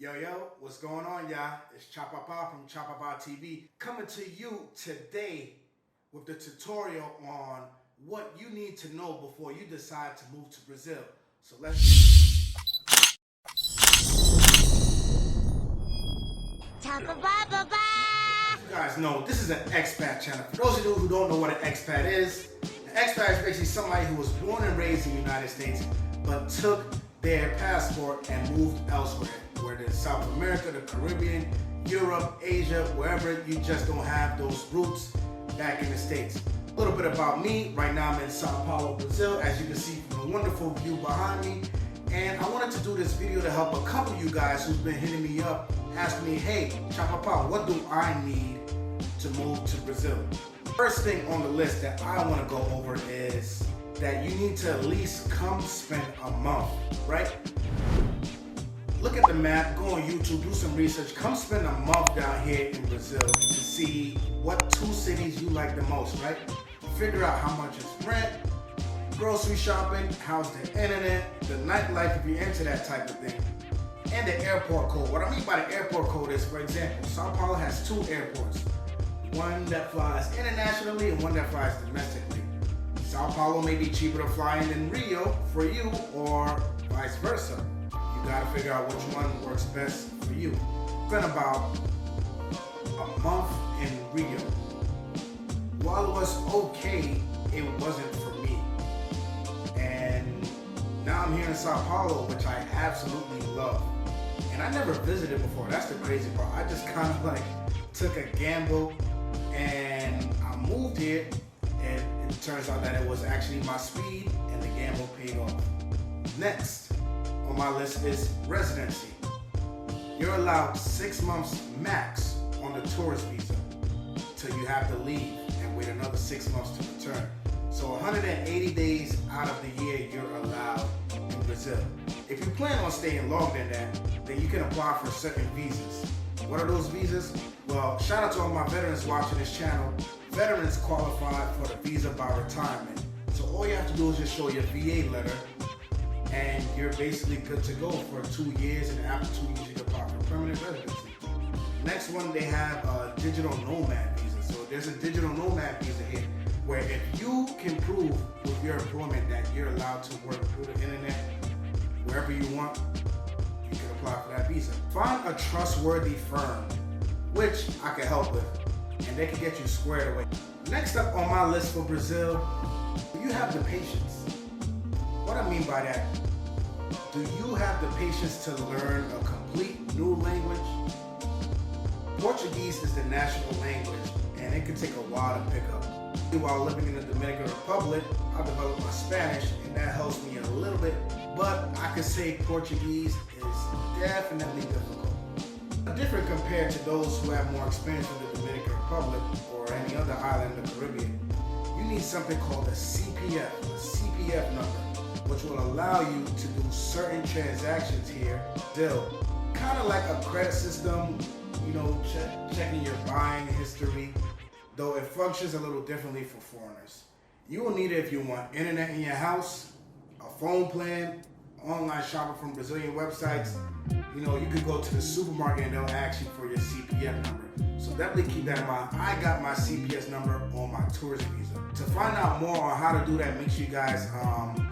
Yo, what's going on, y'all? It's Chapapa from Chapapa TV coming to you today with the tutorial on what you need to know before you decide to move to Brazil. So let's Chapapa! You guys know this is an expat channel. For those of you who don't know what an expat is, an expat is basically somebody who was born and raised in the United States but took their passport and moved elsewhere. Whether it's South America, the Caribbean, Europe, Asia, wherever you just don't have those roots back in the States. A little bit about me. Right now I'm in Sao Paulo, Brazil, as you can see from the wonderful view behind me. And I wanted to do this video to help a couple of you guys who's been hitting me up, asking me, hey, Chapapa, what do I need to move to Brazil? First thing on the list that I want to go over is that you need to at least come spend a month, right? Look at the map, go on YouTube, do some research, come spend a month down here in Brazil to see what two cities you like the most, right? Figure out how much is rent, grocery shopping, how's the internet, the nightlife if you're into that type of thing, and the airport code. What I mean by the airport code is, for example, Sao Paulo has two airports. One that flies internationally and one that flies domestically. Sao Paulo may be cheaper to fly in than Rio for you, or vice versa. You gotta figure out which one works best for you. Spent about a month in Rio. While it was okay, it wasn't for me. And now I'm here in Sao Paulo, which I absolutely love. And I never visited before. That's the crazy part. I just kind of like took a gamble and I moved here, and it turns out that it was actually my speed and the gamble paid off. Next on my list is residency. You're allowed 6 months max on the tourist visa till you have to leave and wait another 6 months to return. So 180 days out of the year you're allowed in Brazil. If you plan on staying longer than that, then you can apply for certain visas. What are those visas? Well, shout out to all my veterans watching this channel. Veterans qualify for the visa by retirement. So all you have to do is just show your VA letter and you're basically good to go for 2 years, and after 2 years you can apply for permanent residency. Next one, they have a digital nomad visa. So there's a digital nomad visa here where if you can prove with your employment that you're allowed to work through the internet wherever you want, you can apply for that visa. Find a trustworthy firm, which I can help with, and they can get you squared away. Next up on my list for Brazil, do you have the patience? What I mean by that, do you have the patience to learn a complete new language? Portuguese is the national language, and it can take a while to pick up. While living in the Dominican Republic, I developed my Spanish, and that helps me a little bit, but I could say Portuguese is definitely difficult. Different compared to those who have more experience in the Dominican Republic or any other island in the Caribbean. You need something called a CPF number, which will allow you to do certain transactions here still. Kind of like a credit system, you know, checking your buying history, though it functions a little differently for foreigners. You will need it if you want internet in your house, a phone plan, online shopping from Brazilian websites. You know, you could go to the supermarket and they'll ask you for your CPF number. So definitely keep that in mind. I got my CPF number on my tourist visa. To find out more on how to do that, make sure you guys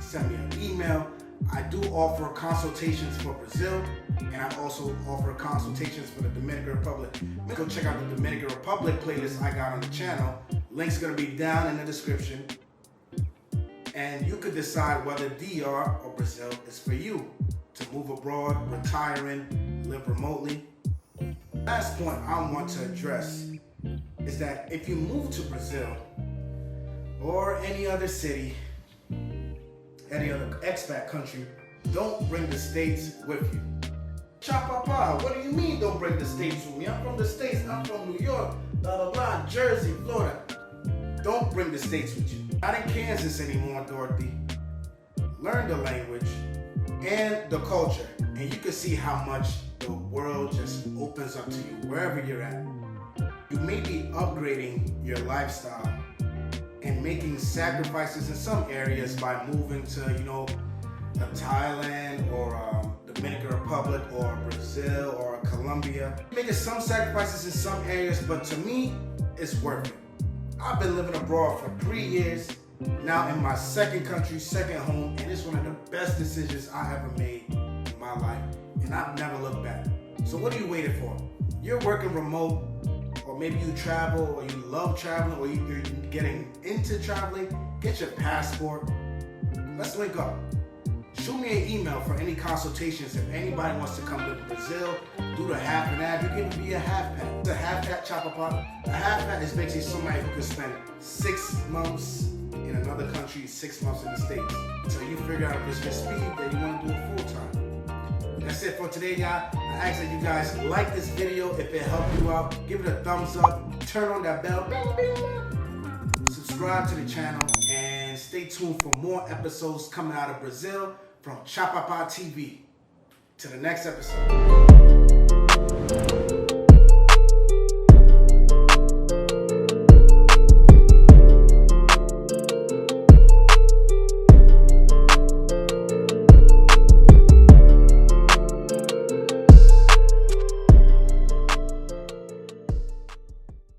send me an email. I do offer consultations for Brazil, and I also offer consultations for the Dominican Republic. Go check out the Dominican Republic playlist I got on the channel. Link's gonna be down in the description. And you could decide whether DR or Brazil is for you to move abroad, retiring, live remotely. Last point I want to address is that if you move to Brazil or any other city, any other expat country, don't bring the States with you. Chapapa, what do you mean don't bring the States with me? I'm from the States, I'm from New York, blah, blah, blah, Jersey, Florida. Don't bring the States with you. Not in Kansas anymore, Dorothy. Learn the language and the culture, and you can see how much the world just opens up to you wherever you're at. You may be upgrading your lifestyle and making sacrifices in some areas by moving to, you know, Thailand or the Dominican Republic or Brazil or Colombia. Making some sacrifices in some areas, but to me, it's worth it. I've been living abroad for 3 years, now in my second country, second home, and it's one of the best decisions I ever made in my life, and I've never looked back. So what are you waiting for? You're working remote, or maybe you travel, or you love traveling, or you're getting into traveling. Get your passport. Let's link up. Shoot me an email for any consultations. If anybody wants to come to Brazil, do the half and half, you can be a half pack. The half pack Chapapa. A half pack is basically somebody who can spend 6 months in another country, 6 months in the States. Until you figure out if it's your speed, then you want to do it full time. That's it for today, y'all. I ask that you guys like this video. If it helped you out, give it a thumbs up, turn on that bell, subscribe to the channel, and stay tuned for more episodes coming out of Brazil from Chapapa TV. To the next episode.